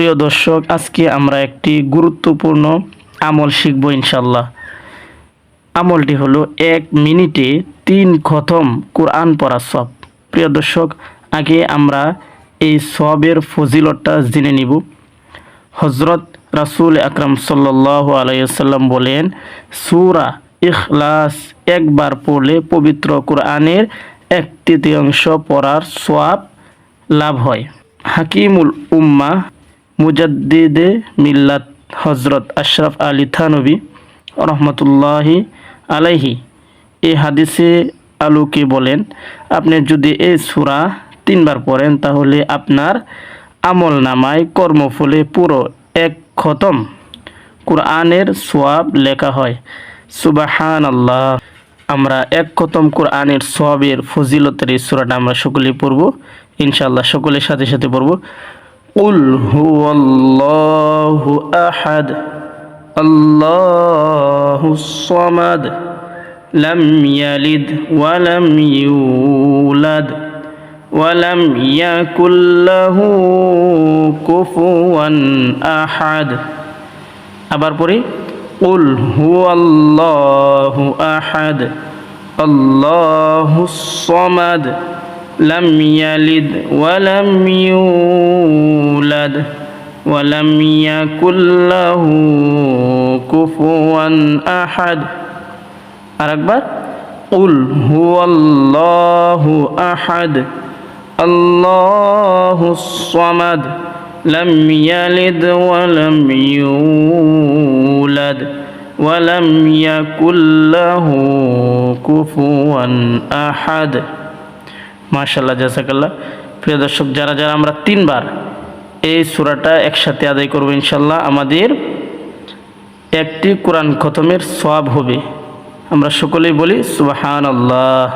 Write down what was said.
প্রিয় দর্শক, আজকে আমরা একটি গুরুত্বপূর্ণ আমল শিখব ইনশাল্লাহ। আমলটি হলো 1 মিনিটে 3 খতম কোরআন পড়া সওয়াব। প্রিয় দর্শক, আগে আমরা এই সওয়াবের ফজিলতটা জেনে নিব। হযরত রাসূল আকরাম সাল্লাল্লাহু আলাইহি ওয়াসাল্লাম বলেন, সূরা ইখলাস একবার পড়লে পবিত্র কোরআনের 1/3 পড়ার সওয়াব লাভ হয়। হাকিমুল উম্মাহ মুজাদ্দিদে মিল্লাত হযরত আশরাফ আলী থানভী রহমতুল্লাহি আলাইহি এই হাদিসে আলোকে বলেন, আপনি যদি এই সূরা 3 বার পড়েন তাহলে আপনার আমল নামায় কর্মফলে পুরো 1 খতম কোরআনের সওয়াব লেখা হয়। সুবহানাল্লাহ। আমরা 1 খতম কোরআনের সওয়াবের ফজিলতের এই সূরাটা আমরা সকলেই পড়ব ইনশাআল্লাহ। সকলের সাথে সাথে পড়ব। কুল হুয়াল্লাহু আহাদ আল্লাহুস সামাদ লাম ইয়ালিদ ওয়া লাম ইউলাদ ওয়া লাম ইয়াকুল লাহু কুফুয়ান আহাদ। আবার পড়ি, কুল হুয়াল্লাহু আহাদ আল্লাহুস সামাদ লাম ইয়ালিদ ওয়া লাম ইউলাদ ওয়া লাম ইয়াকুল লাহু কুফুয়ান আহাদ। আরেকবার, কুল হুয়াল্লাহু আহাদ আল্লাহুস সামাদ লাম ইয়ালিদ ওয়া লাম ইউলাদ ওয়া লাম ইয়াকুল লাহু কুফুয়ান আহাদ। মাশাআল্লাহ, জাযাকাল্লাহ। প্রিয় দর্শক, যারা আমরা 3 বার এই সূরাটা একসাথে আদায় করব ইনশাআল্লাহ, আমাদের একটি কোরআন খতমের সওয়াব হবে। আমরা সকলেই বলি সুবহানাল্লাহ।